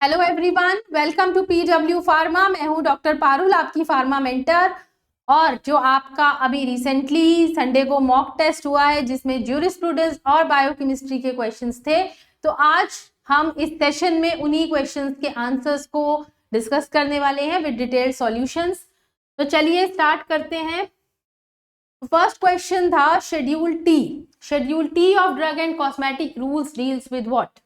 Hello everyone, welcome to PW pharma. मैं हूं doctor Parul, आपकी फार्मा मेंटर। और जो आपका अभी रिसेंटली संडे को मॉक टेस्ट हुआ है जिसमें ज्यूरिस्प्रूडेंस और बायोकेमिस्ट्री के क्वेश्चंस थे, तो आज हम इस सेशन में उन्हीं क्वेश्चंस के आंसर्स को डिस्कस करने वाले हैं विद डिटेल्ड सॉल्यूशंस। तो चलिए स्टार्ट करते हैं। फर्स्ट क्वेश्चन था schedule T of drug and cosmetic rules deals with what.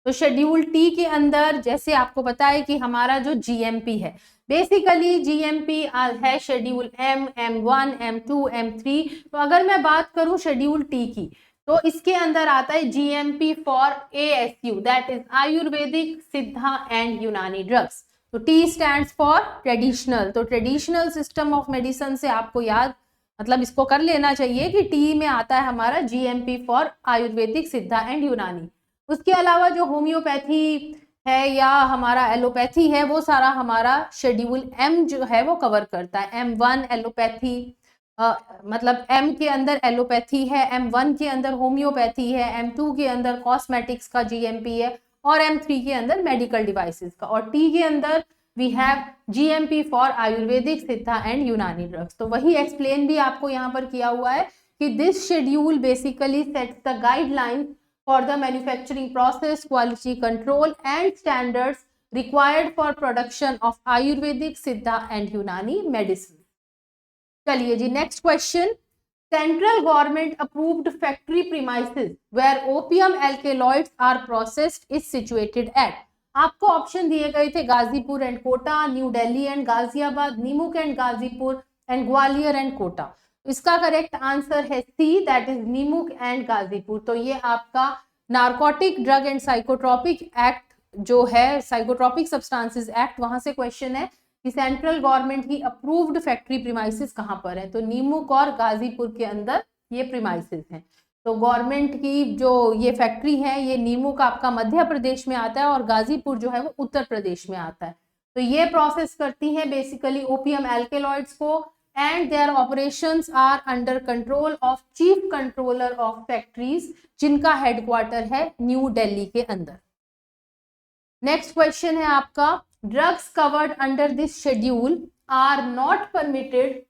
तो शेड्यूल टी के अंदर जैसे आपको पता है कि हमारा जो जीएमपी है, बेसिकली जीएमपी है शेड्यूल M1, M2, M3। तो अगर मैं बात करूं शेड्यूल टी की, तो इसके अंदर आता है GMP for ASU, that is Ayurvedic, Siddha and यूनानी ड्रग्स। तो टी स्टैंड्स फॉर ट्रेडिशनल। तो ट्रेडिशनल सिस्टम ऑफ मेडिसिन से आपको याद मतलब इसको कर लेना चाहिए कि टी में आता है हमारा GMP for Ayurvedic, Siddha and यूनानी। उसके अलावा जो होम्योपैथी है या हमारा एलोपैथी है, वो सारा हमारा शेड्यूल एम जो है वो कवर करता है। M1 एलोपैथी, मतलब M के अंदर एलोपैथी है, M1 के अंदर होम्योपैथी है, M2 के अंदर कॉस्मेटिक्स का जीएमपी है और M3 के अंदर मेडिकल डिवाइसेस का, और टी के अंदर we have GMP for Ayurvedic, Siddha and यूनानी ड्रग्स। तो वही एक्सप्लेन भी आपको यहाँ पर किया हुआ है कि this schedule basically sets the guidelines for the manufacturing process, quality control and standards required for production of Ayurvedic, Siddha and Unani medicine. चलिए जी, next question. Central government approved factory premises where opium alkaloids are processed is situated at. आपको option दिए गए थे Ghazipur and Kota, New Delhi and Ghaziabad, Neemuch and Ghazipur and Gwalior and Kota. इसका correct answer है C, that is Neemuch and Ghazipur. तो ये आपका narcotic drug and psychotropic act जो है, साइकोट्रॉपिक सब्सटेंसेस एक्ट, वहां से क्वेश्चन है कि सेंट्रल गवर्नमेंट की अप्रूव्ड फैक्ट्री प्रीमाइसेस कहां पर है। तो नीमुक और गाजीपुर के अंदर ये प्रीमाइसेस हैं। तो गवर्नमेंट की जो ये फैक्ट्री है, ये नीमुक आपका मध्य प्रदेश में आता है और गाजीपुर जो है वो उत्तर प्रदेश में आता है। तो ये प्रोसेस करती है बेसिकली ओपियम एल्केलॉइड्स को, and their operations are under control of chief controller of factories, जिनका हेडक्वार्टर है न्यू दिल्ली के अंदर। नेक्स्ट क्वेश्चन है आपका, drugs covered under this schedule are not permitted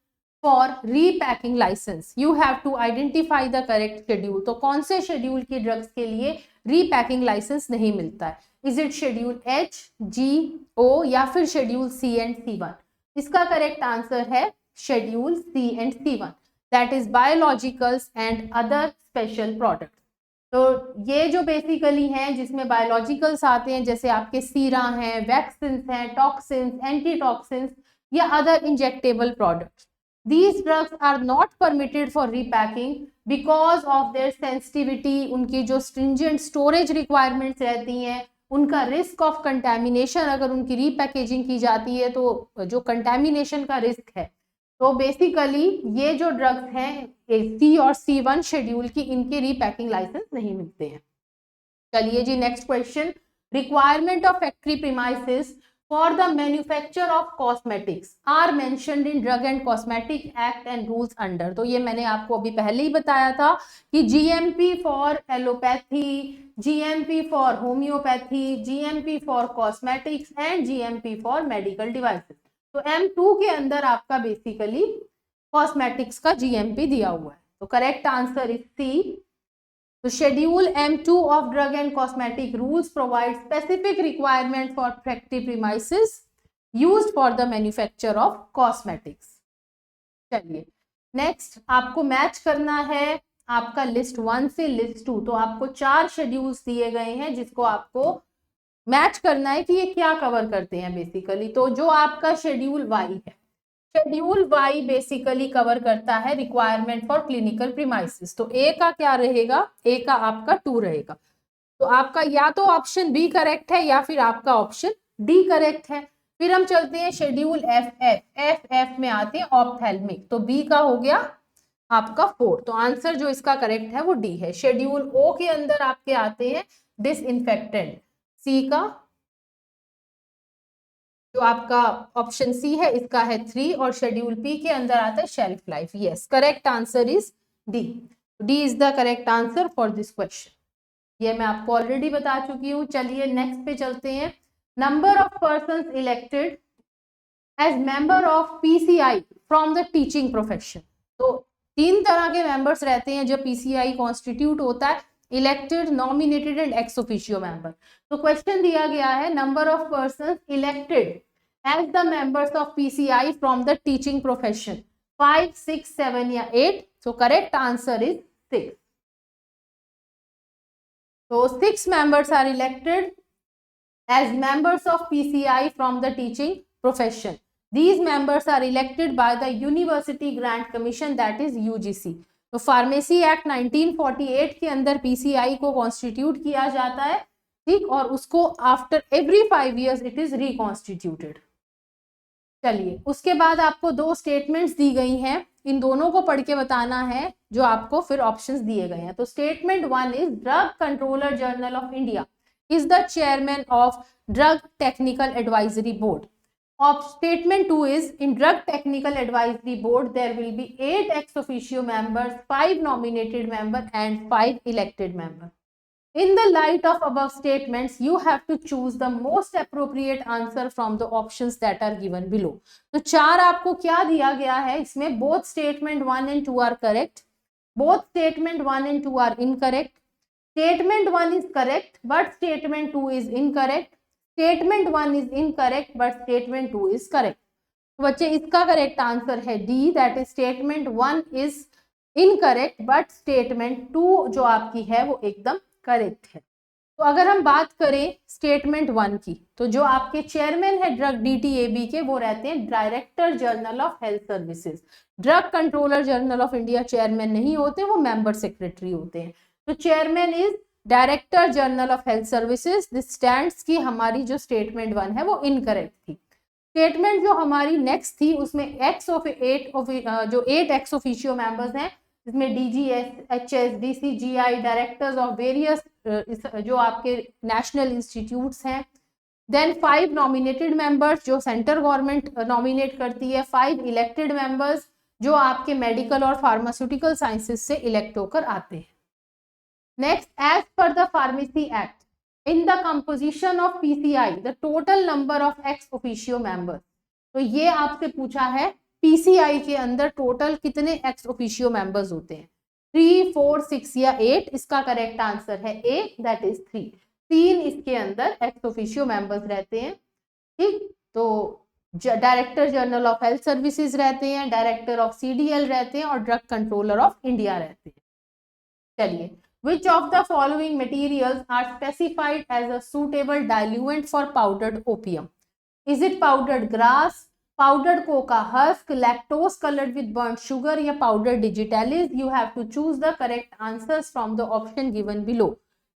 for repacking licence, you have to identify the correct schedule. तो कौन से schedule की ड्रग्स के लिए रीपैकिंग लाइसेंस नहीं मिलता है? Is it schedule H, G, O या फिर शेड्यूल C एंड C1? इसका करेक्ट आंसर है schedule C and C1, that is biologicals and other special products। तो ये जो बेसिकली हैं जिसमें बायोलॉजिकल्स आते हैं, जैसे आपके सीरा हैं, वैक्सीन्स हैं, टॉक्सिन्स, एंटीटॉक्सिन्स या other injectable products, these drugs are not permitted for repacking because of their sensitivity, उनकी जो stringent storage requirements रहती हैं, उनका रिस्क ऑफ कंटेमिनेशन, अगर उनकी रीपैकेजिंग की जाती है तो जो कंटेमिनेशन का रिस्क है। तो बेसिकली ये जो ड्रग्स हैं C और C1 शेड्यूल की, इनके रीपैकिंग लाइसेंस नहीं मिलते हैं। चलिए जी, next question. Requirement of factory premises for the manufacture of cosmetics are mentioned in drug and cosmetic act and rules under. तो ये मैंने आपको अभी पहले ही बताया था कि GMP for allopathy, GMP for homeopathy, GMP for cosmetics and GMP for medical devices. तो M2 के अंदर आपका बेसिकली कॉस्मेटिक्स का जीएमपी दिया हुआ है। तो करेक्ट आंसर इज सी। तो schedule M2 of drug and cosmetic rules provide specific requirement for factory premises used for the manufacture of cosmetics। चलिए नेक्स्ट, आपको मैच करना है आपका लिस्ट 1 से लिस्ट 2। तो आपको 4 शेड्यूल्स दिए गए हैं जिसको आपको मैच करना है कि ये क्या कवर करते हैं बेसिकली। तो जो आपका शेड्यूल Y है, शेड्यूल Y बेसिकली कवर करता है रिक्वायरमेंट फॉर क्लिनिकल प्रीमाइसेस। तो A का क्या रहेगा? A का आपका 2 रहेगा। तो आपका या तो ऑप्शन B करेक्ट है या फिर आपका ऑप्शन D करेक्ट है। फिर हम चलते हैं शेड्यूल FF में आते हैं ऑप्थेल्मिक। तो B का हो गया आपका 4। तो आंसर जो इसका करेक्ट है वो D है। शेड्यूल O के अंदर आपके आते हैं डिसइंफेक्टेंट, C का जो आपका ऑप्शन सी है इसका है 3, और शेड्यूल P के अंदर आता है shelf life. Yes, correct answer is D। D is the correct answer for this question. ये मैं आपको ऑलरेडी बता चुकी हूँ। चलिए नेक्स्ट पे चलते हैं। Number of persons elected as member of PCI from the teaching profession. तो 3 तरह के मेंबर्स रहते हैं जब पीसीआई कॉन्स्टिट्यूट होता है, elected, nominated and ex officio member. तो क्वेश्चन दिया गया है number of persons elected as the members of PCI from the teaching profession 5, 6, 7 या 8। So correct answer is 6। So 6 members are elected as members of PCI from the teaching profession. These members are elected by the University Grant Commission, that is UGC. तो pharmacy act 1948 के अंदर PCI को constitute किया जाता है, ठीक, और उसको after every 5 years it is reconstituted. चलिए, उसके बाद आपको 2 स्टेटमेंट्स दी गई हैं, इन दोनों को पढ़ के बताना है जो आपको फिर ऑप्शंस दिए गए हैं। तो statement 1 is drug controller general of India is the chairman of drug technical advisory board. Statement 2 is in drug technical advisory board there will be 8 ex officio members, 5 nominated members and 5 elected members. In the light of above statements, you have to choose the most appropriate answer from the options that are given below. तो 4 आपको क्या दिया गया है इसमें? both statement 1 and 2 are correct, both statement 1 and 2 are incorrect, statement 1 is correct but statement 2 is incorrect, statement 1 is incorrect but statement 2 is correct. तो बच्चे इसका करेक्ट आंसर है D, that is statement 1 is incorrect but statement 2 जो आपकी है वो एकदम correct है। तो अगर हम बात करें स्टेटमेंट 1 की, तो जो आपके चेयरमैन है ड्रग डीटीएबी के वो रहते हैं director general of health services. Drug controller general of India chairman नहीं होते, वो मेंबर सेक्रेटरी होते हैं। तो chairman is director general of health services. This stands की हमारी जो स्टेटमेंट 1 है वो इनकरेक्ट थी। स्टेटमेंट जो हमारी नेक्स्ट थी उसमें जो 8 एक्स ऑफिशियो मेंबर्स हैं, इसमें DGS, HS, DCGI, directors of various जो आपके नेशनल इंस्टीट्यूट्स हैं, देन 5 नॉमिनेटेड मेंबर्स जो सेंट्रल गवर्नमेंट नॉमिनेट करती है, 5 इलेक्टेड मेंबर्स जो आपके मेडिकल और फार्मास्यूटिकल साइंसेज से इलेक्ट होकर आते हैं। Next, as per the pharmacy act in the composition of PCI the total number of ex officio members. तो ये आपसे पूछा है पीसीआई के अंदर टोटल कितने एक्स ऑफिशियो मेंबर्स होते हैं, 3, 4, 6 या 8। इसका करेक्ट आंसर है ए, दैट इज 3। 3 इसके अंदर एक्स ऑफिशियो मेंबर्स रहते हैं, ठीक। तो director general of health services रहते हैं, डायरेक्टर ऑफ सीडीएल रहते हैं और ड्रग कंट्रोलर ऑफ इंडिया रहते हैं। चलिए, which of the following materials are specified as a suitable diluent for powdered opium? Is it powdered grass, powdered coca husk, lactose colored with burnt sugar या powdered digitalis? You have to choose the correct answers from the option given below.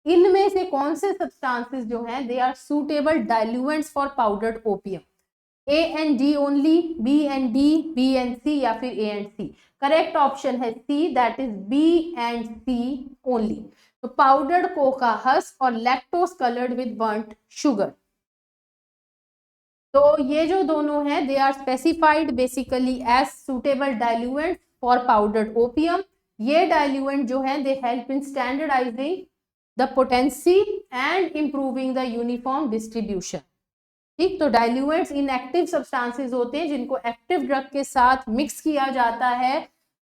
इनमें से कौन से substances जो हैं they are suitable diluents for powdered opium? A and D only, B and D, B and C या फिर A and C? Correct option है C, that is B and C only. तो पाउडर्ड कोका हस्क और lactose coloured with burnt sugar. तो ये जो दोनों हैं they are specified basically as suitable diluent for powdered opium. ये डाइल्यूएंट जो है they help in standardising the potency and improving the uniform distribution, ठीक। तो डाइल्यूएंट्स इनएक्टिव सब्सटेंसेस होते हैं जिनको एक्टिव ड्रग के साथ मिक्स किया जाता है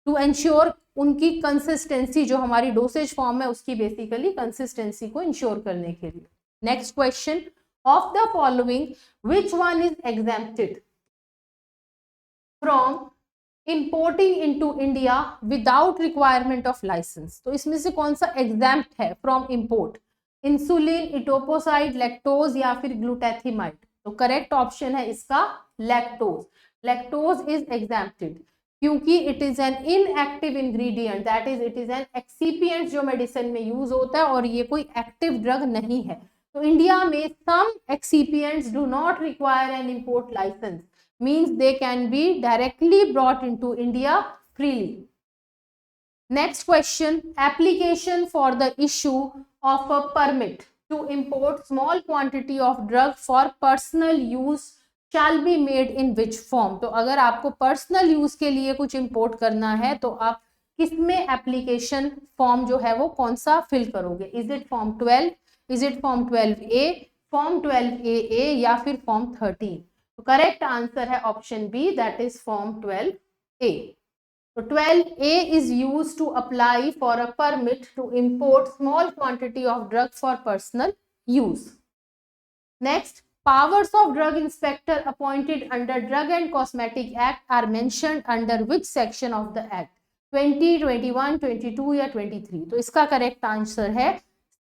टू एंश्योर उनकी कंसिस्टेंसी, जो हमारी डोसेज फॉर्म है उसकी बेसिकली कंसिस्टेंसी को इंश्योर करने के लिए। Next question, of the following which one is exempted from importing into India without requirement of license? तो इसमें से कौन सा एग्जेम्प्ट है from import? Insulin, etoposide, lactose या फिर ग्लूटाथिमाइड? तो करेक्ट ऑप्शन है इसका लैक्टोज। लैक्टोज इज एग्जेम्प्टेड क्योंकि it is an inactive ingredient, that is it is an excipient जो मेडिसिन में यूज होता है और ये कोई एक्टिव ड्रग नहीं है। तो इंडिया में some excipients do not require an import licence, means they can be directly brought into India freely. Next question, application for the issue of a permit to import small quantity of drug for personal use shall be made in which form? तो अगर आपको personal use के लिए कुछ import करना है तो आप किसमें एप्लीकेशन फॉर्म जो है वो कौन सा फिल करोगे? Is it form 12, is it form 12A, form 12A या फिर फॉर्म 13? तो करेक्ट आंसर है option B, that is form 12A. So 12A is used to apply for a permit to import small quantity of drug for personal use. Next, powers of drug inspector appointed under Drug and Cosmetic Act are mentioned under which section of the Act? 20, 21, 22 या 23? तो इसका correct answer है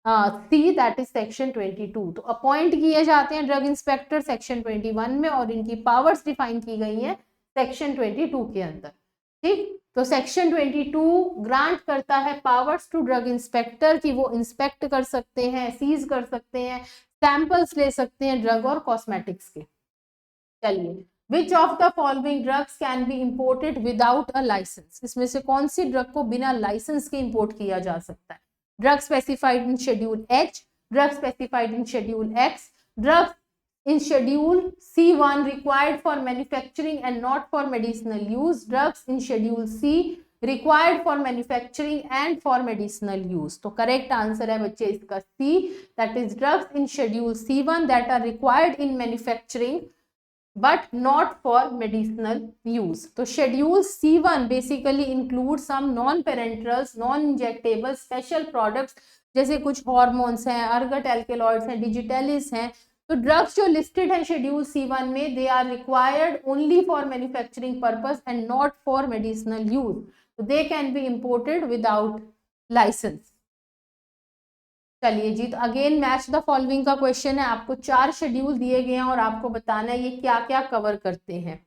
C, that is section 22. तो appoint किए जाते हैं drug inspector section 21 में और इनकी पावर्स डिफाइन की गई हैं सेक्शन 22 के अंदर. ठीक, तो सेक्शन 22 ग्रांट करता है पावर्स टू ड्रग इंस्पेक्टर कि वो इंस्पेक्ट कर सकते हैं, सीज कर सकते हैं, सैंपल्स ले सकते हैं ड्रग और कॉस्मेटिक्स के. चलिए, which of the following drugs can be imported without a license? इसमें से कौन सी ड्रग को बिना लाइसेंस के इंपोर्ट किया जा सकता है? Drug specified in schedule H, drug specified in schedule X, drug in schedule C1 required for manufacturing and not for medicinal use, drugs in schedule C required for manufacturing and for medicinal use. तो correct answer है बच्चे इसका C, that is drugs in schedule C1 that are required in manufacturing but not for medicinal use. तो schedule C1 basically includes some non-parenterals, non-injectable special products जैसे कुछ hormones हैं, ergot alkaloids हैं, digitalis हैं. तो ड्रग्स जो listed है schedule C1 में, they are required only for manufacturing purpose and not for medicinal use. तो they can be imported without licence. चलिए जी, तो अगेन मैच द फॉलोइंग का क्वेश्चन है. आपको 4 शेड्यूल दिए गए हैं और आपको बताना है ये क्या क्या कवर करते हैं.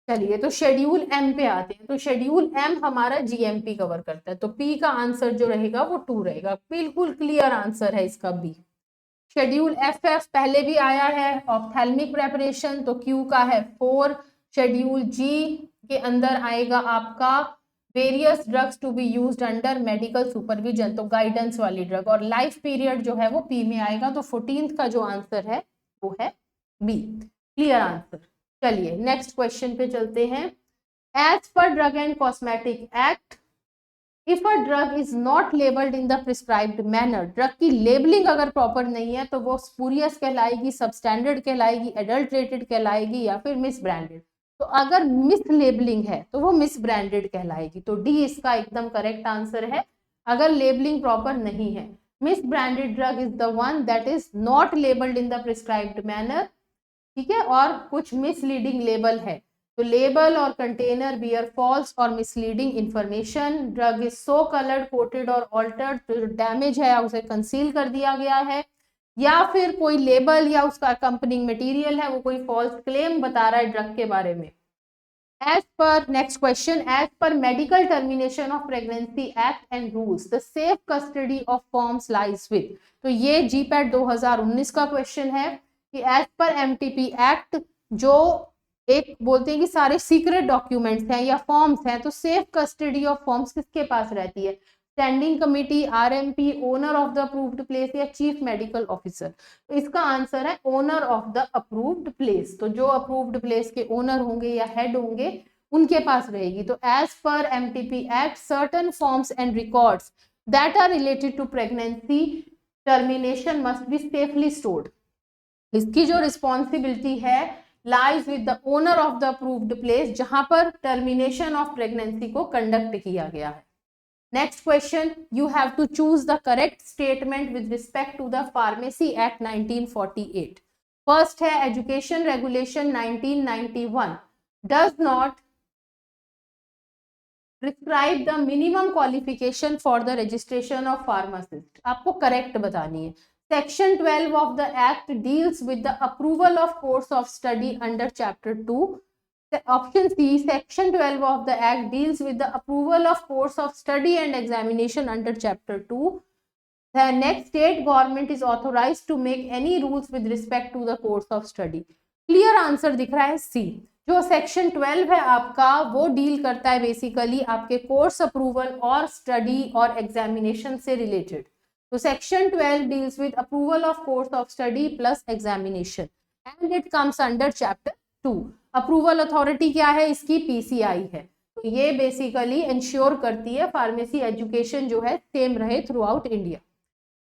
चलिए, तो शेड्यूल M पे आते हैं. तो शेड्यूल M हमारा GMP कवर करता है, तो P का आंसर जो रहेगा वो 2 रहेगा. बिल्कुल क्लियर आंसर है इसका B. शेड्यूल FF पहले भी आया है, ऑप्थेल्मिक प्रेपरेशन, तो Q का है 4. शेड्यूल G के अंदर आएगा आपका various drugs to be used under medical supervision, तो गाइडेंस वाली ड्रग, और लाइफ पीरियड जो है वो P में आएगा. तो 14th का जो आंसर है वो है B. Clear answer. चलिए नेक्स्ट क्वेश्चन पे चलते हैं. As per drug and cosmetic act, if a drug is not labelled in the prescribed manner, drug की लेबलिंग अगर प्रॉपर नहीं है तो वो स्पूरियस कहलाएगी, सबस्टैंडर्ड कहलाएगी, एडल्ट्रेटेड कहलाएगी या फिर मिस ब्रांडेड. तो अगर मिस लेबलिंग है तो वो मिस ब्रांडेड कहलाएगी. तो डी इसका एकदम करेक्ट आंसर है. अगर लेबलिंग प्रॉपर नहीं है, miss branded drug is the one that is not labelled in the prescribed manner. ठीक है, और कुछ मिसलीडिंग लेबल है, तो लेबल और कंटेनर बियर फॉल्स और misleading information. Drug is so coloured, coated और ऑल्टर्ड, तो डैमेज है उसे कंसील कर दिया गया है, या फिर कोई लेबल या उसका अकम्पनिंग मटेरियल है वो कोई फॉल्स क्लेम बता रहा है ड्रग के बारे में. As per next question, as per medical termination of pregnancy act and rules the safe custody of forms lies with. तो ये GPAT 2019 का क्वेश्चन है कि एज पर MTP एक्ट जो एक बोलते हैं कि सारे सीक्रेट डॉक्यूमेंट्स हैं या फॉर्म्स हैं, तो सेफ कस्टडी ऑफ फॉर्म्स किसके पास रहती है? Standing committee, RMP, owner of the approved place या चीफ मेडिकल ऑफिसर. तो इसका आंसर है owner of the approved place. तो जो अप्रूव्ड प्लेस के ओनर होंगे या हेड होंगे उनके पास रहेगी. तो as per MTP act certain forms and records that are related to pregnancy termination must be safely stored. इसकी जो रिस्पॉन्सिबिलिटी है lies with the owner of the approved place जहां पर termination of pregnancy को conduct किया गया है. Next question, you have to choose the correct statement with respect to the Pharmacy Act 1948. First है Education Regulation 1991 does not prescribe the minimum qualification for the registration of pharmacist. आपको correct बतानी है. Section 12 of the Act deals with the approval of course of study under Chapter 2. Option C, Section 12 of the Act deals with the approval of course of study and examination under Chapter 2. The next, state government is authorized to make any rules with respect to the course of study. Clear answer दिख रहा है C. जो section 12 है आपका वो deal करता है basically आपके कोर्स अप्रूवल और स्टडी और एग्जामिनेशन से related. So section 12 deals with approval of course of study plus examination and it comes under chapter 2. Approval authority क्या है इसकी? PCI है. तो ये बेसिकली इंश्योर करती है फार्मेसी एजुकेशन जो है सेम रहे through out India.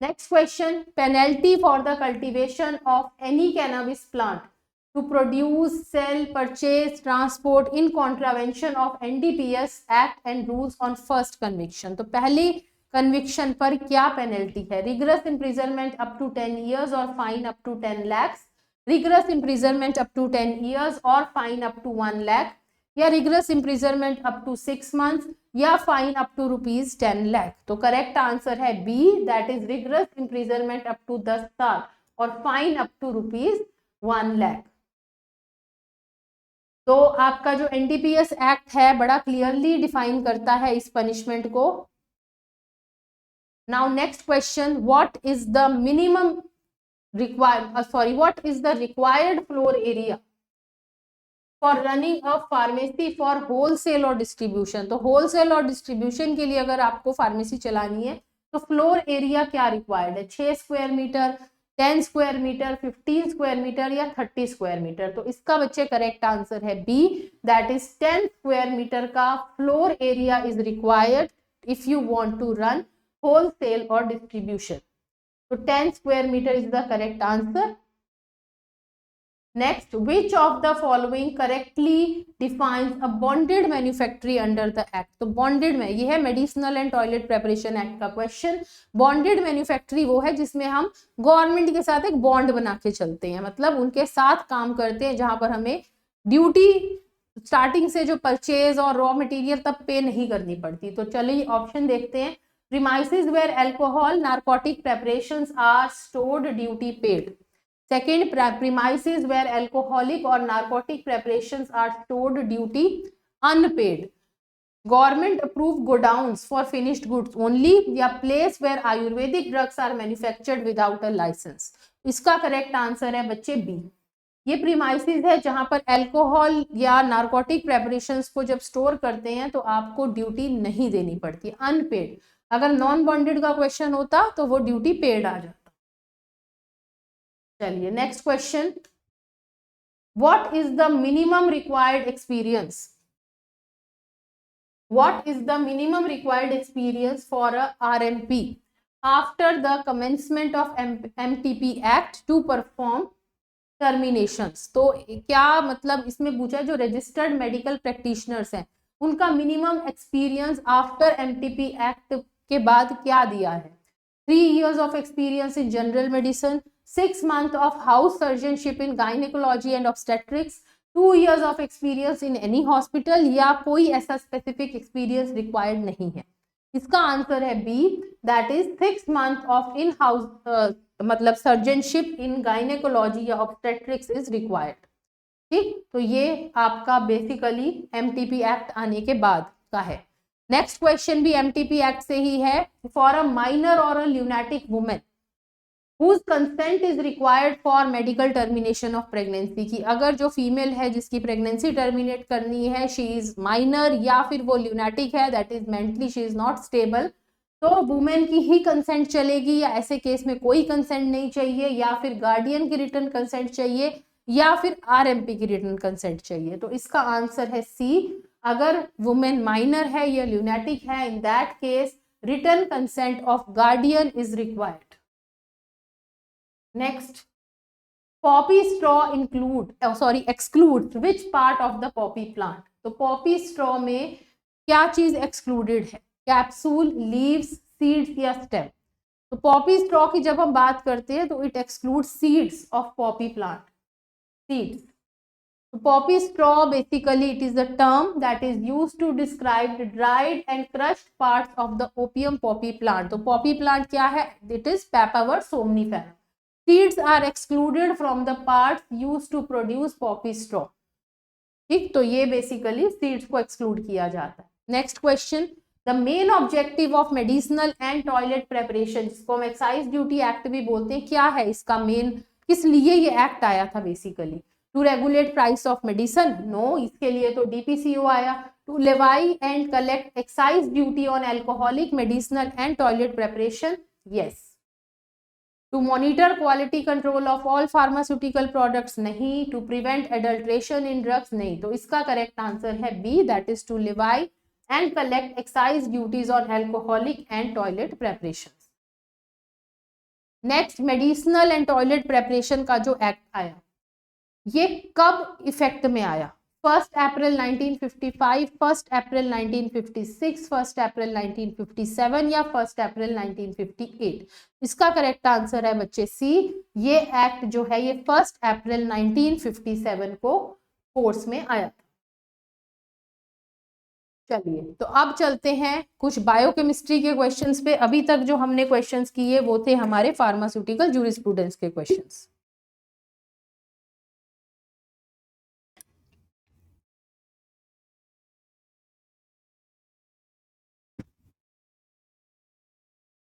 Next question, penalty for the cultivation of any cannabis plant to produce, sell, purchase, transport in contravention of NDPS Act and rules on first conviction. तो पहले conviction पर क्या penalty है? Rigorous imprisonment up to 10 years or fine up to 10 lakhs, rigorous imprisonment up to 10 years or fine up to 1 lakh, या rigorous imprisonment up to 6 months या fine up to ₹10 lakh. तो correct answer है B, that is rigorous imprisonment up to 10 साल और fine up to ₹1 lakh. तो आपका जो NDPS act है बड़ा क्लियरली डिफाइन करता है इस पनिशमेंट को. Now next question, what is the required floor area for running a pharmacy for wholesale और डिस्ट्रीब्यूशन. तो होलसेल और डिस्ट्रीब्यूशन के लिए अगर आपको फार्मेसी चलानी है तो फ्लोर एरिया क्या रिक्वायर्ड है? 6 square metre, 10 square metre, 15 square metre या 30 स्क्वायर मीटर. तो इसका बच्चे करेक्ट आंसर है B, that is 10 square metre का floor area is required if you want to run wholesale और डिस्ट्रीब्यूशन. तो 10 square metre is the correct answer. Next, which of the following correctly defines a bonded manufactory under the act? तो bonded में ये है medicinal and toilet preparation act का question. Bonded मैन्युफैक्चरी वो है जिसमें हम गवर्नमेंट के साथ एक बॉन्ड बना के चलते हैं, मतलब उनके साथ काम करते हैं, जहां पर हमें ड्यूटी स्टार्टिंग से जो परचेज और रॉ मटेरियल तब पे नहीं करनी पड़ती. तो चलिए ऑप्शन देखते हैं. Premises where alcohol narcotic preparations are stored duty paid. Second, premises where alcoholic or narcotic preparations are stored duty unpaid. Government approved godowns for finished goods only या place where Ayurvedic drugs are manufactured without a license. इसका correct answer है बच्चे B. ये premises है जहां पर alcohol या narcotic preparations को जब स्टोर करते हैं तो आपको ड्यूटी नहीं देनी पड़ती, अनपेड. अगर नॉन बॉन्डेड का क्वेश्चन होता तो वो ड्यूटी पेड आ जाता. चलिए next question, what is the minimum required experience? What is the minimum required experience for a RMP after the commencement of MTP act to perform terminations? तो क्या मतलब इसमें पूछा जो रजिस्टर्ड मेडिकल प्रैक्टिशनर्स हैं उनका minimum experience after MTP act के बाद क्या दिया है? 3 years of experience in general medicine, 6 months of house surgeonship in gynecology and obstetrics, 2 years of experience in any hospital या कोई ऐसा specific experience required नहीं है. इसका आंसर है B, that is 6 months of in house मतलब surgeonship in gynecology या obstetrics is required. ठीक, तो ये आपका बेसिकली एमटीपी एक्ट आने के बाद का है. नेक्स्ट क्वेश्चन भी एमटीपी एक्ट से ही है. For a minor or a lunatic women whose consent is required for medical termination of pregnancy, की अगर जो फीमेल है जिसकी प्रेगनेंसी टर्मिनेट करनी है, शी इज माइनर या फिर वो ल्यूनेटिक है, that is mentally she is not stable, तो वुमेन की ही कंसेंट चलेगी या ऐसे केस में कोई कंसेंट नहीं चाहिए, या फिर गार्डियन की रिटर्न कंसेंट चाहिए, या फिर आरएमपी की रिटर्न कंसेंट चाहिए? तो इसका आंसर है सी. अगर वुमेन माइनर है या ल्यूनेटिक है, in that case return consent of guardian is required. Next, Poppy straw exclude which part of the Poppy plant? तो पॉपी स्ट्रॉ में क्या चीज एक्सक्लूडेड है? कैप्सूल, लीव्स, सीड्स या स्टेम? तो पॉपी स्ट्रॉ की जब हम बात करते हैं तो it exclude seeds of Poppy plant. Seeds. So poppy straw basically it is a term that is used to describe the dried and crushed parts of the opium poppy plant. तो poppy plant क्या है? It is Papaver somniferum. Seeds are excluded from the parts used to produce poppy straw. ठीक, तो ये basically seeds को exclude किया जाता है. Next question, the main objective of medicinal and toilet preparation, जिसको हम excise duty act भी बोलते हैं, क्या है इसका मेन, किस लिए ये एक्ट आया था? Basically to regulate price of medicine? No, इसके लिए तो डीपीसीओ आया. To levy and collect excise duty on alcoholic, medicinal and toilet preparation? Yes. To monitor quality control of all pharmaceutical products? नहीं. To prevent adulteration in drugs? नहीं. तो इसका correct answer है B, that is to levy and collect excise duties on alcoholic and toilet preparation. Next, medicinal and toilet preparation का जो act आया, ये कब इफेक्ट में आया? 1 अप्रैल 1955, 1 अप्रैल 1956, 1 अप्रैल 1957 या 1 अप्रैल 1958? इसका करेक्ट आंसर है बच्चे सी, ये एक्ट जो है ये 1 अप्रैल 1957 को फोर्स में आया। चलिए, तो अब चलते हैं कुछ बायोकेमिस्ट्री के क्वेश्चंस पे। अभी तक जो हमने क्वेश्चंस किए वो थे हमारे फार्मास्यूटिकल जूरिस्प्रूडेंस के क्वेश्चंस।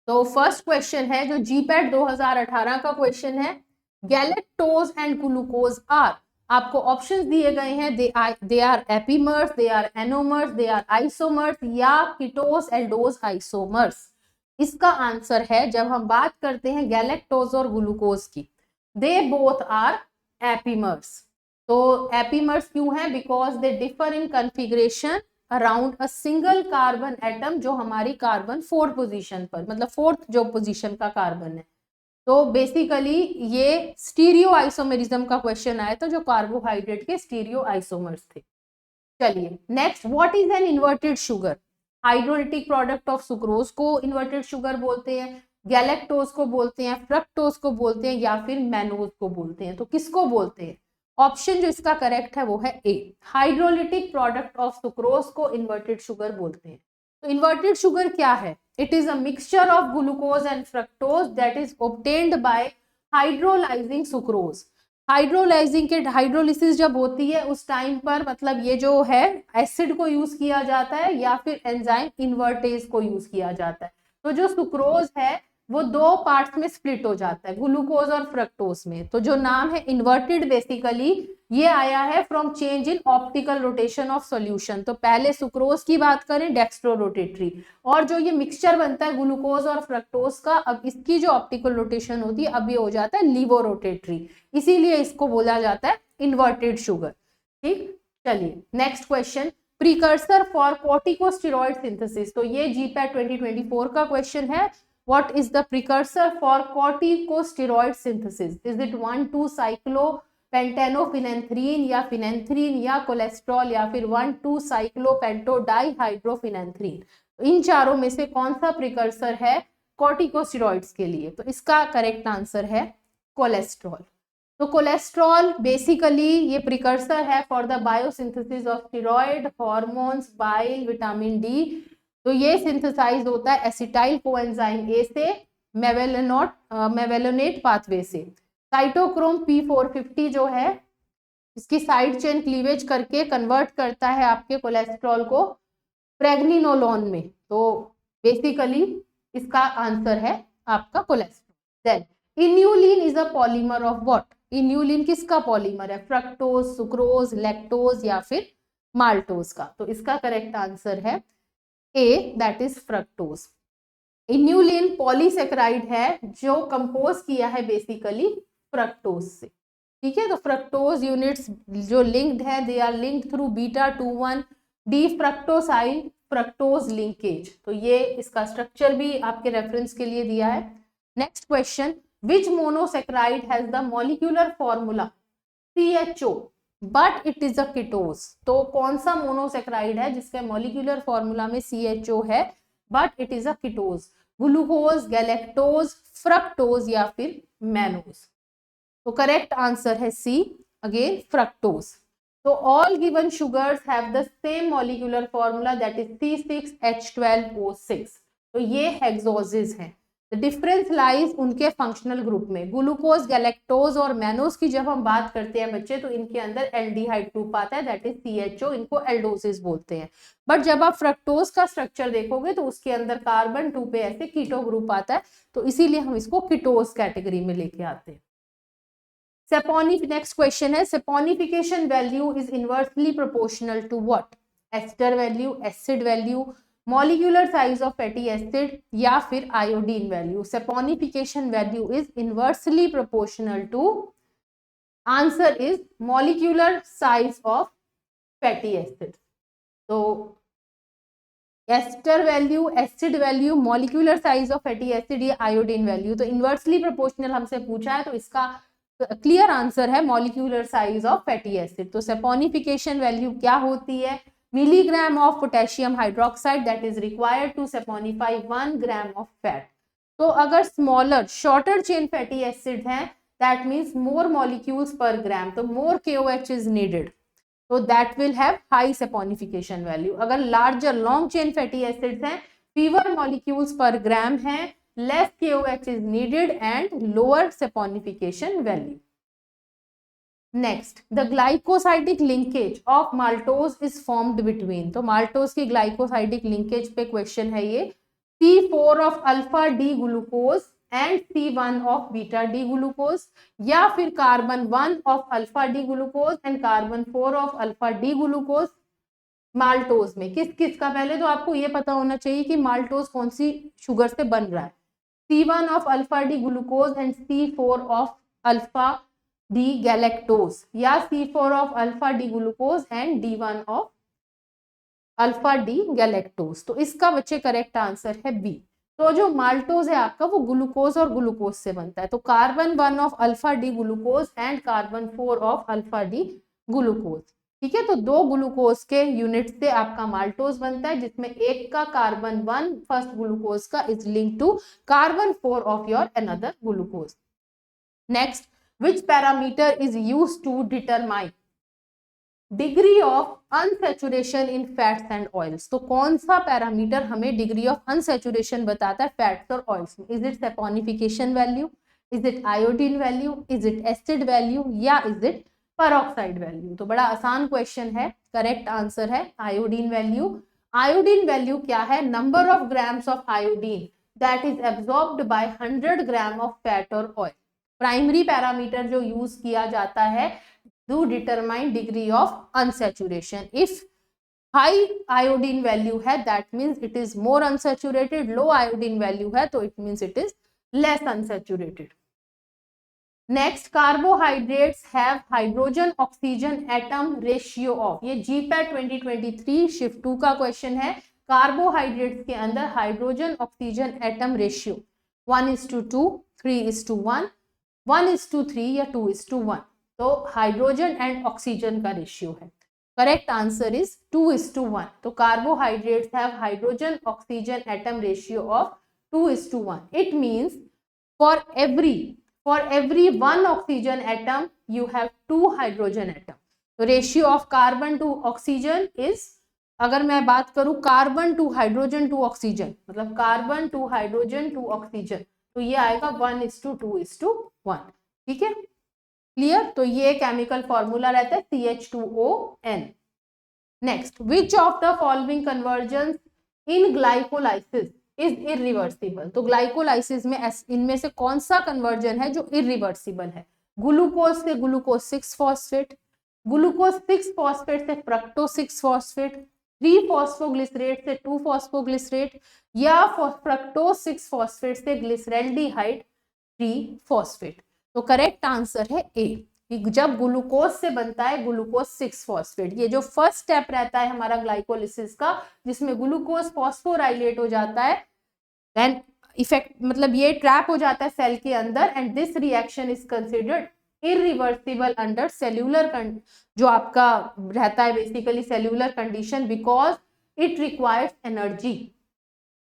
तो फर्स्ट क्वेश्चन है जो जीपैट 2018 का क्वेश्चन है, गैलेक्टोज एंड ग्लूकोज आर, आपको ऑप्शंस दिए गए हैं, they are epimers, they are anomers, they are isomers या कीटोस एल्डोज आइसोमर्स। इसका आंसर है, जब हम बात करते हैं गैलेक्टोज और ग्लूकोज की, दे बोथ आर एपीमर्स। तो एपीमर्स क्यों है? Because they differ in configuration around a single carbon atom, जो हमारी कार्बन 4 पोजीशन पर, मतलब 4th जो पोजीशन का कार्बन है। तो बेसिकली ये स्टीरियो आइसोमेरिज्म का क्वेश्चन आया था, जो कार्बोहाइड्रेट के स्टीरियो आइसोमर्स थे। चलिए next, what is an inverted sugar? Hydrolytic product of sucrose को इन्वर्टेड शुगर बोलते हैं, गैलेक्टोज को बोलते हैं, फ्रक्टोज को बोलते हैं या फिर मैनोज को बोलते हैं। तो किसको बोलते हैं? ऑप्शन जो इसका करेक्ट है वो है ए, हाइड्रोलिटिक प्रोडक्ट ऑफ सुक्रोज को इन्वर्टेड शुगर बोलते हैं। तो इन्वर्टेड शुगर क्या है? It is a mixture of glucose and fructose that is obtained by hydrolysing sucrose. Hydrolysing के हाइड्रोलिसिस जब होती है उस टाइम पर, मतलब ये जो है एसिड को यूज किया जाता है या फिर एंजाइम इन्वर्टेज को यूज किया जाता है। तो जो सुक्रोज है वो 2 पार्ट्स में स्प्लिट हो जाता है, ग्लूकोज और फ्रक्टोज में। तो जो नाम है इन्वर्टेड, बेसिकली ये आया है from change in optical rotation of solution. तो पहले सुक्रोज की बात करें, डेक्स्ट्रो रोटेटरी, और जो ये मिक्सचर बनता है ग्लूकोज और फ्रक्टोज का, अब इसकी जो ऑप्टिकल रोटेशन होती है अब ये हो जाता है लीवो रोटेटरी, इसीलिए इसको बोला जाता है इन्वर्टेड शुगर। ठीक, चलिए next question, precursor for corticosteroid synthesis. तो ये जीपैट 2024 का क्वेश्चन है, what is the precursor for corticosteroid synthesis? Is it 1,2-cyclopentanophenanthrene या फिनेंथ्रीन या कोलेस्ट्रॉल या फिर 1,2-cyclopentodihyड्रोफिनेंथ्रीन? इन चारों में से कौन सा प्रिकर्सर है कॉर्टिकोस्टेरॉइड्स के लिए? तो इसका करेक्ट आंसर है कोलेस्ट्रॉल। तो कोलेस्ट्रॉल बेसिकली ये प्रिकर्सर है for the biosynthesis of steroid, hormones, bile, vitamin D. तो ये सिंथेसाइज होता है एसिटाइल कोएंजाइम ए से मेवेलोनेट पाथवे से। साइटोक्रोम P450 जो है इसकी साइड चेन क्लीवेज करके कन्वर्ट करता है आपके कोलेस्ट्रॉल को प्रेग्निनोलोन में। तो बेसिकली इसका आंसर है आपका cholesterol. Then inulin is a polymer of what? Inulin किसका पॉलीमर है? फ्रक्टोज, सुक्रोज, लैक्टोज या फिर माल्टोज का? तो इसका करेक्ट आंसर है A, that is fructose. Inulin polysaccharide है जो कंपोज किया है बेसिकली फ्रक्टोज से। ठीक है, तो फ्रक्टोज यूनिट्स जो लिंक्ड है, दे आर लिंक्ड थ्रू बीटा-2,1 डी फ्रक्टोसाइल फ्रक्टोज लिंकेज। तो ये इसका स्ट्रक्चर भी आपके रेफरेंस के लिए दिया है। Next question, which monosaccharide has the molecular formula CHO but it is अ कीटोज? तो कौन सा मोनोसेक्राइड है जिसके मॉलिक्यूलर फॉर्मूला में CHO है but it is a कीटोज? Glucose, galactose, fructose या फिर मैनोज? तो करेक्ट आंसर है सी, अगेन फ्रक्टोज। तो all given sugars have the same molecular formula that is C6H12O6। तो ये हेक्सोजेस हैं। द डिफरेंस लाइज उनके फंक्शनल ग्रुप में। ग्लूकोज, गैलेक्टोज और मैनोज की जब हम बात करते हैं बच्चे, तो इनके अंदर एल्डिहाइड ग्रुप आता है दैट इज CHO, इनको एल्डोसिस बोलते हैं। बट जब आप फ्रक्टोज का स्ट्रक्चर देखोगे तो उसके अंदर कार्बन 2 पे ऐसे कीटो ग्रुप आता है, तो इसीलिए हम इसको कीटोज कैटेगरी में लेके आते हैं। नेक्स्ट क्वेश्चन है, saponification value is inversely proportional to what? Ester value, acid value, molecular size of fatty acid या फिर iodine value? Saponification value is inversely proportional to, answer is molecular size of fatty acid. तो ester value, acid value, molecular size of fatty acid, या iodine value. तो inversely proportional हमसे पूछा है, तो इसका क्लियर आंसर है molecular size of fatty acid. तो सैपोनिफिकेशन वैल्यू क्या होती है? Milligram of potassium hydroxide that is required to saponify 1 gram of fat. तो अगर smaller shorter chain fatty acid हैं, that means more molecules per gram, तो more KOH is needed, तो that will have high saponification value. अगर larger long chain fatty acids हैं, fewer molecules per gram हैं, less KOH is needed and lower saponification value. Next, the glycosidic linkage of maltose is formed between, तो maltose की glycosidic linkage पे question है ये, C4 of alpha D glucose and C1 of beta D glucose, या फिर carbon 1 of alpha D glucose and carbon 4 of alpha D glucose। Maltose में किस किस का, पहले तो आपको ये पता होना चाहिए कि माल्टोज कौन सी शुगर से बन रहा है। C1 of alpha D glucose and C4 of alpha D galactose, या C4 of alpha D glucose and D1 of alpha D galactose। तो इसका बच्चे करेक्ट आंसर है बी। तो जो माल्टोज है आपका वो ग्लूकोज और ग्लूकोज से बनता है, तो carbon 1 of alpha D glucose and carbon 4 of alpha D glucose. ठीक है, तो 2 ग्लूकोज के यूनिट से आपका माल्टोज बनता है, जिसमें एक का कार्बन 1 फर्स्ट ग्लूकोज का is link to carbon 4 of your another glucose. Next, which parameter is used to determine degree of unsaturation in fats and oils. तो कौन सा पैरामीटर हमें डिग्री ऑफ अनसैचुरेशन बताता है फैट्स और ऑयल्स में? Is it saponification value, is it iodine value, is it acid value, या is it peroxide value? तो बड़ा आसान क्वेश्चन है, करेक्ट आंसर है आयोडीन वैल्यू। आयोडीन वैल्यू क्या है? Number of grams of iodine that is absorbed bye 100 gram of fat और oil. Primary parameter जो यूज किया जाता है to determine degree of unsaturation. If high iodine value है, that means it is more unsaturated. Low iodine value है, तो it means it is less unsaturated. Next, carbohydrates have hydrogen oxygen atom ratio of, ये GPAT 2023 shift 2 का question है। Carbohydrates के अंदर hydrogen oxygen atom ratio 1:2, 3:1, 1:3 या 2:1। तो hydrogen and oxygen का रेशियो है। Correct answer is 2:1। तो carbohydrates have hydrogen oxygen atom ratio of 2:1। It means for every 1 oxygen atom you have 2 hydrogen atom. तो ratio of carbon to oxygen is, अगर मैं बात करूं carbon to hydrogen to oxygen, मतलब carbon to hydrogen to oxygen, तो ये आएगा 1:2:1। ठीक है, क्लियर? तो ये केमिकल फॉर्मूला रहता है CH2ON। Next, which of the following conversion in glycolysis is irreversible? तो ग्लाइकोलाइसिस में इनमें से कौन सा कन्वर्जन है जो इरिवर्सिबल है? ग्लूकोज से ग्लूकोज 6 फॉस्फेट, ग्लूकोज 6 फॉस्फेट से फ्रक्टोज 6 फॉस्फेट, 3 फॉस्फोग्लिसरेट से 2 फॉस्फोग्लिसरेट, या फ्रक्टोज 6 फॉस्फेट से ग्लिसरैल्डिहाइड 3 फॉस्फेट। तो करेक्ट आंसर है ए, जब ग्लूकोज से बनता है ग्लूकोज 6 फॉस्फेट। ये जो फर्स्ट स्टेप रहता है हमारा ग्लाइकोलिसिस का, जिसमें ग्लूकोज फॉस्फोराइलेट हो जाता है, देन इफेक्ट मतलब ये ट्रैप हो जाता है सेल के अंदर, and this reaction is considered irreversible under cellular, जो आपका रहता है basically cellular condition, because it requires energy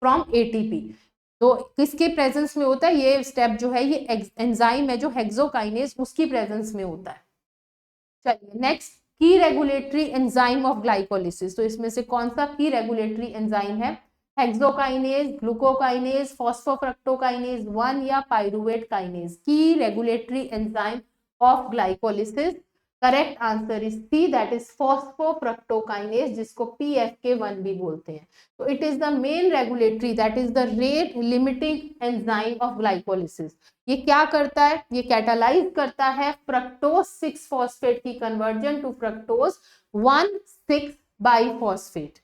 from ATP। तो किसके प्रेजेंस में होता है ये स्टेप जो है? ये एंजाइम है जो हेक्सोकाइनेज, उसकी प्रेजेंस में होता है। चलिए नेक्स्ट, की रेगुलेटरी एंजाइम ऑफ ग्लाइकोलिसिस। तो इसमें से कौन सा की रेगुलेटरी एंजाइम है? हेक्सोकाइनेज, ग्लूकोकाइनेज, फॉस्फोफ्रक्टोकाइनेज 1 या पाइरुवेट काइनेज? की regulatory enzyme of glycolysis, correct answer is C, that is phosphofructokinase, जिसको PFK1 भी बोलते हैं। तो it is the main regulatory, that is the rate limiting enzyme of glycolysis. ये क्या करता है? ये कैटालाइज करता है फ्रक्टोज 6 फॉस्फेट की conversion to fructose 1,6 biphosphate.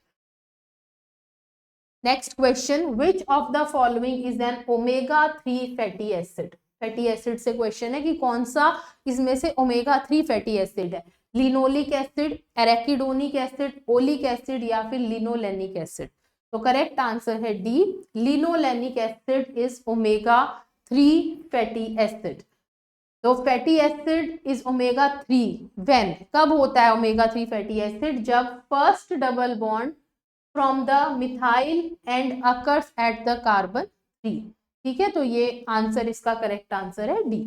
Next question, which of the following is N omega 3 fatty acid? Fatty acid से question है कि कौन सा इसमें से ओमेगा 3 फैटी एसिड है? Linoleic acid, arachidonic acid, oleic acid, या फिर लिनोलेनिक एसिड? तो करेक्ट आंसर है D, linolenic acid is omega 3 fatty acid. तो fatty acid is omega 3 when, कब होता है ओमेगा 3 फैटी एसिड? जब first double bond from the methyl end occurs at the carbon 3। ठीक है, तो ये आंसर, इसका करेक्ट आंसर है D.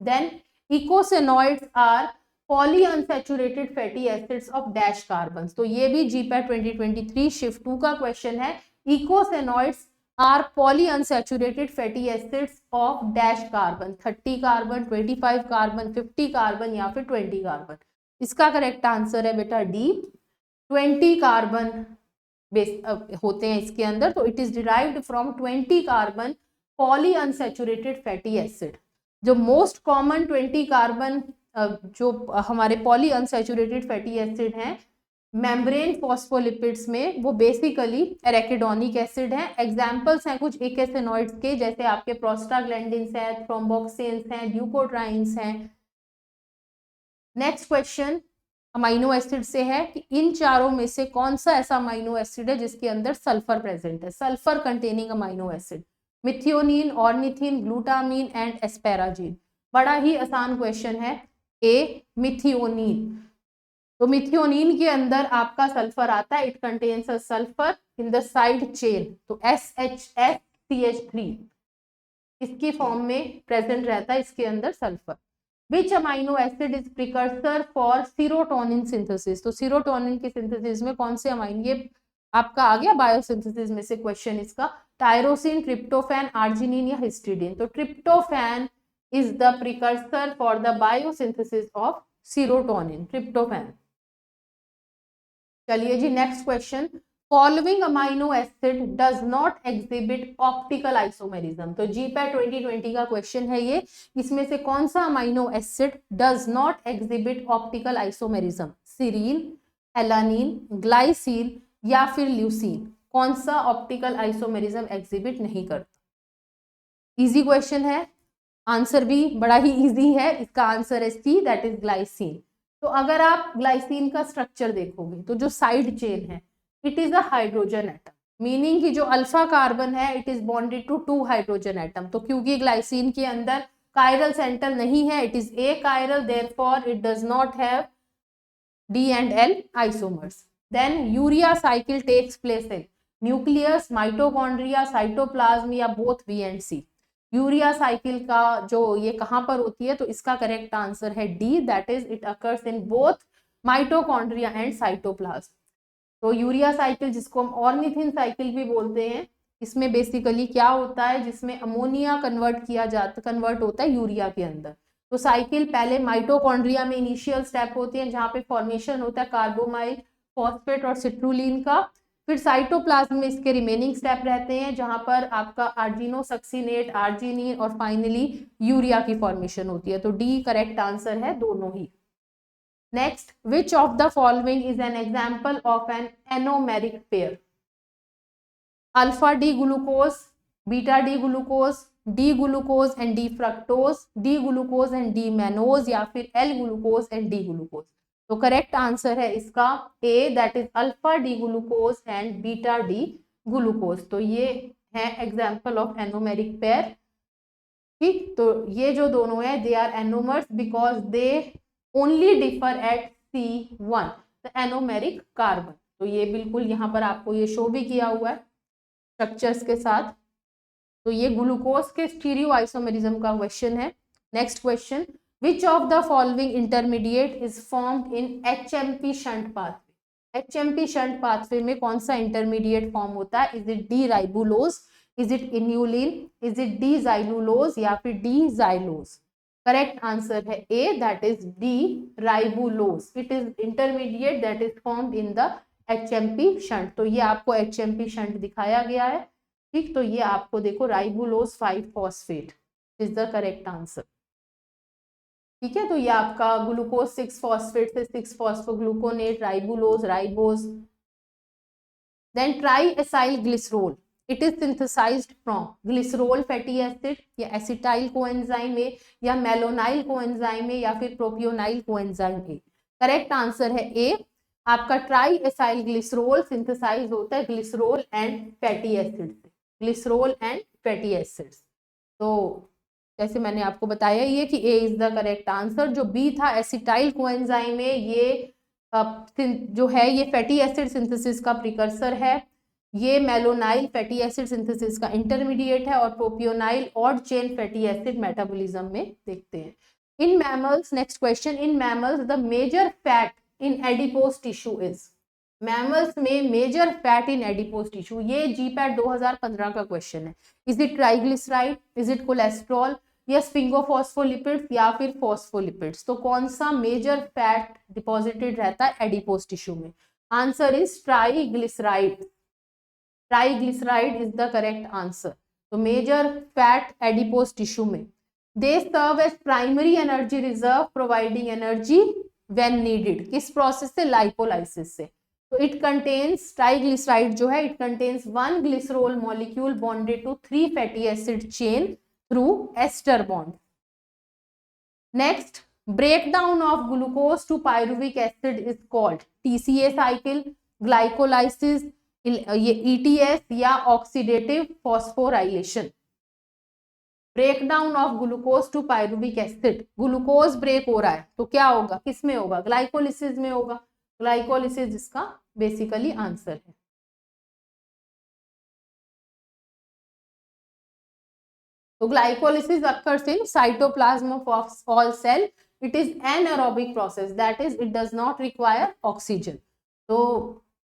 Then eicosanoids are polyunsaturated fatty acids of dash carbon. तो ये भी जीपैट 2023 शिफ्ट 2 का क्वेश्चन है। Eicosanoids are polyunsaturated fatty acids of dash carbon, 30 carbon, 25 carbon, 50 carbon या फिर 20 कार्बन। इसका करेक्ट आंसर है बेटा डी, 20 कार्बन बेस होते हैं इसके अंदर। तो it is derived from 20 carbon polyunsaturated fatty acid. जो मोस्ट कॉमन 20 कार्बन जो हमारे पॉलीअनसैचुरेटेड फैटी एसिड हैं मेम्ब्रेन फॉस्फोलिपिड्स में, वो बेसिकली एराकिडोनिक एसिड हैं। एग्जाम्पल्स हैं कुछ इकोसेनॉइड्स के, जैसे आपके प्रोस्टाग्लैंडिन्स हैं, थ्रोम्बोक्सिन्स हैं, ल्यूकोट्राइन्स हैं। नेक्स्ट क्वेश्चन अमाइनो एसिड से है कि इन चारों में से कौन सा ऐसा अमाइनो एसिड है जिसके अंदर सल्फर प्रेजेंट है? Sulphur containing amino acid, methionine, ornithine, glutamine and एस्पेराजिन। बड़ा ही आसान क्वेश्चन है, ए मिथियोनिन। तो मिथियोनिन के अंदर आपका सल्फर आता है, it contains a sulphur in the side chain, तो SHS-CH3 इसकी फॉर्म में प्रेजेंट रहता है इसके अंदर sulphur. Which amino acid is precursor for serotonin synthesis? तो सीरोटोनिन की सिंथेसिस में कौन से अमाइनो, ये आपका आ गया बायोसिंथेसिस में से क्वेश्चन इसका, टायरोसिन, ट्रिप्टोफैन, आर्जिनिन या हिस्टिडीन। तो tryptophan is the precursor for the biosynthesis of serotonin, tryptophan. चलिए जी next question, following amino acid does not exhibit optical isomerism. तो जीपैट 2020 का क्वेश्चन है ये, इसमें से कौन सा amino acid does not exhibit optical isomerism? Serine, alanine, glycine या फिर ल्यूसीन। कौन सा ऑप्टिकल आइसोमेरिज्म एग्जिबिट नहीं करता? इजी क्वेश्चन है, आंसर भी बड़ा ही इजी है, इसका आंसर है सी, दैट इज ग्लाइसिन। तो अगर आप ग्लाइसिन का स्ट्रक्चर देखोगे तो जो साइड चेन है it is a hydrogen atom, meaning कि जो अल्फा कार्बन है it is bonded to 2 hydrogen atom. तो क्योंकि ग्लाइसिन के अंदर कायरल सेंटर नहीं है, it is achiral, therefore it does not have D and L isomers. Then urea cycle takes place in nucleus, mitochondria, cytoplasm या both B and C. Urea cycle का जो ये कहां पर होती है? तो इसका करेक्ट आंसर है D, that is it occurs in both mitochondria and cytoplasm. तो यूरिया साइकिल, जिसको हम ऑर्निथिन साइकिल भी बोलते हैं, इसमें बेसिकली क्या होता है, जिसमें अमोनिया कन्वर्ट होता है यूरिया के अंदर। तो साइकिल पहले माइटोकॉन्ड्रिया में इनिशियल स्टेप होती है जहां पे फॉर्मेशन होता है कार्बोमाइल, फॉस्फेट और सिट्रुलिन का। फिर साइटोप्लाज्म में इसके रिमेनिंग स्टेप रहते हैं जहां पर आपका आर्जिनोसक्सिनेट, आर्जिनिन और फाइनली यूरिया की फॉर्मेशन होती है। तो डी करेक्ट आंसर है दोनों ही। Next, which of the following is an example of an anomeric pair? Alpha D glucose, beta D glucose, D glucose and D fructose, D glucose and D mannose या फिर L glucose and D glucose. तो correct answer है इसका A, that is alpha D glucose and beta D glucose. तो ये है example of anomeric pair. ठीक, तो ये जो दोनों है they are anomers because they only differ at C1 the anomeric carbon. तो ये बिल्कुल यहाँ पर आपको ये शो भी किया हुआ है स्ट्रक्चर्स के साथ। तो ये ग्लूकोज के स्टीरियो आइसोमेरिज्म का क्वेश्चन है। Next question, which of the following intermediate is formed in HMP shunt pathway? HMP shunt pathway में कौन सा इंटरमीडिएट फॉर्म होता है? Is it D ribulose, is it inulin, is it D xylulose या फिर D xylose? Correct answer है A, that is D ribulose. It is intermediate that is formed in the HMP shunt. तो ये आपको HMP shunt दिखाया गया है। ठीक, तो ये आपको देखो ribulose 5 phosphate is the correct answer. ठीक है, तो ये आपका ग्लूकोज 6 फॉस्फेट से 6 phosphogluconate, ribulose, ribose. Then triacylglycerol, it is synthesised from glycerol fatty acid या एसिटाइल कोएंजाइम ए या मेलोनाइल कोएंजाइम ए या फिर propionyl coenzyme A. Correct answer है ए, आपका ट्राई एसाइल ग्लिसरोल सिंथेसाइज होता है glycerol and fatty acid से, glycerol and fatty acids. तो जैसे मैंने आपको बताया ये कि A is the correct answer. जो बी था एसिटाइल कोएंजाइम में, ये जो है ये फैटी एसिड सिंथेसिस का प्रिकर्सर है। ये मेलोनाइल फैटी एसिड सिंथेसिस का इंटरमीडिएट है और propionyl odd chain fatty acid metabolism में देखते हैं। In mammals, next question, in mammals the major fat in adipose tissue is. Mammals में major fat in adipose tissue, ये जीपैट 2015 का question है। Is it triglyceride, is it cholesterol, या sphingophospholipids या फिर फॉस्फोलिपिड्स। तो कौन सा मेजर फैट डिपॉजिटेड रहता है एडिपोज टिश्यू में? Answer is triglyceride. Triglyceride is the correct answer. तो मेजर फैट एडिपोज टिश्यू में। They serve as primary energy reserve providing energy when needed. किस प्रोसेस से? लाइपोलाइसिस से। तो इट कंटेन्स, ट्राइग्लिसराइड जो है, it contains 1 glycerol molecule bonded to 3 fatty acid chain through ester bond. Next, breakdown of glucose to pyruvic acid is called TCA cycle, glycolysis, ये ETS या oxidative phosphorylation। Breakdown of glucose to pyruvic acid, glucose break हो रहा है तो क्या होगा, किस में होगा? ग्लाइकोलिसिस में होगा। ग्लाइकोलिसिस इसका बेसिकली आंसर है। तो glycolysis occurs in cytoplasm of all cell. It is anaerobic process, that is it does not require oxygen. तो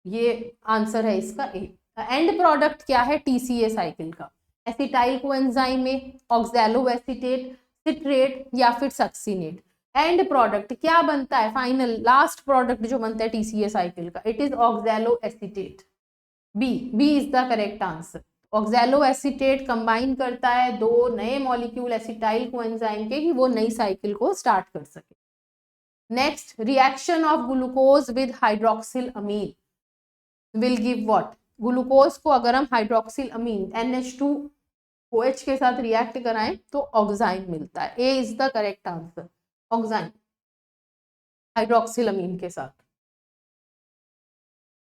ये आंसर है इसका ए। एंड प्रोडक्ट क्या है टीसीए साइकिल का? एसिटाइल कोएंजाइम में ऑक्सैलो एसीटेट, सिट्रेट या फिर सक्सिनेट। एंड प्रोडक्ट क्या बनता है? फाइनल लास्ट प्रोडक्ट जो बनता है टीसीए साइकिल का, it is oxaloacetate. B is the correct answer. Oxaloacetate combine करता है 2 नए मॉलिक्यूल एसिटाइल कोएंजाइम के कि वो नई साइकिल को स्टार्ट कर सके। Next, reaction of glucose with hydroxylamine will give what? Glucose को अगर हम हाइड्रोक्सिल अमीन NH2OH के साथ रिएक्ट कराएं तो ऑक्साइन मिलता है। A is the correct answer, oxime hydroxylamine के साथ।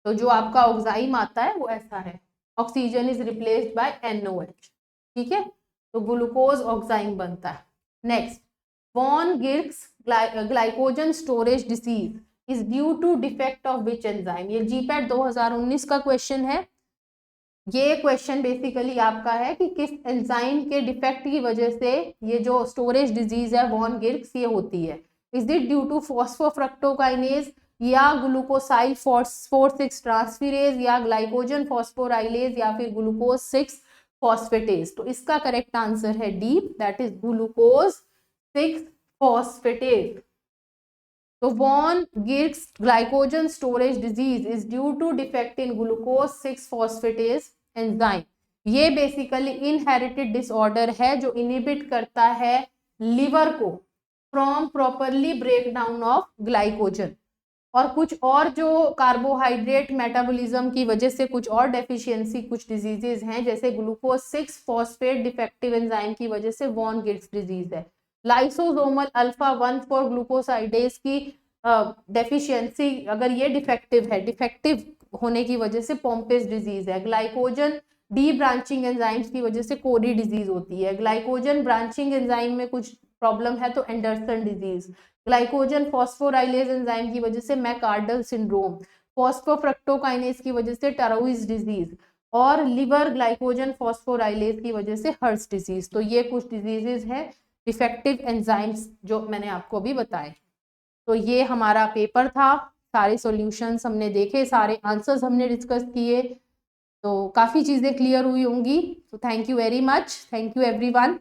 तो जो आपका ऑक्साइम आता है वो ऐसा है, oxygen is replaced by NOH, ठीक है। तो ग्लूकोज ऑक्साइम बनता है। Next, von Gierke's glycogen storage disease is due to defect of which enzyme. ये जीपैट 2019 का क्वेश्चन है। ये क्वेश्चन बेसिकली आपका है कि किस एंजाइम के डिफेक्ट की वजह से ये जो स्टोरेज डिजीज है वॉन गिर्क्स ये होती है। Is it due to phosphofructokinase या ग्लूकोसाइल 4,6 ट्रांसफेरेज या ग्लाइकोजन फॉस्फोराइलेज या फिर ग्लूकोज 6 फॉस्फेटेज। तो इसका करेक्ट आंसर है D, that is glucose 6 phosphatase. तो von Gierke's glycogen storage disease is due to defect in glucose 6 phosphatase enzyme. ये basically inherited disorder है जो इनहिबिट करता है लिवर को from properly break down of glycogen. और कुछ और जो कार्बोहाइड्रेट मेटाबॉलिज्म की वजह से कुछ और डेफिशिएंसी कुछ डिजीजेज हैं, जैसे ग्लूकोज 6 फॉस्फेट डिफेक्टिव एंजाइम की वजह से वॉन गिर्क्स डिजीज है। लाइसोसोमल अल्फा 1 फॉर ग्लूकोसाइडेज की डेफिशिएंसी अगर ये डिफेक्टिव है, डिफेक्टिव होने की वजह से पोम्पेस डिजीज है। ग्लाइकोजन डी ब्रांचिंग एंजाइम्स की वजह से कोरी डिजीज होती है। ग्लाइकोजन ब्रांचिंग एंजाइम में कुछ प्रॉब्लम है तो Anderson disease. Glycogen phosphorylase enzyme की वजह से मैकार्डल सिंड्रोम। फॉस्फोफ्रक्टोकाइनेज की वजह से टरोइज डिजीज। और लिवर ग्लाइकोजन फॉस्फोराइलेज की वजह से हर्ट्स डिजीज। तो ये कुछ डिजीजेज हैं डिफेक्टिव एंजाइम्स जो मैंने आपको अभी बताए। तो ये हमारा पेपर था, सारे सॉल्यूशंस हमने देखे, सारे आंसर्स हमने डिस्कस किए, तो काफ़ी चीज़ें क्लियर हुई होंगी। तो thank you very much, thank you everyone.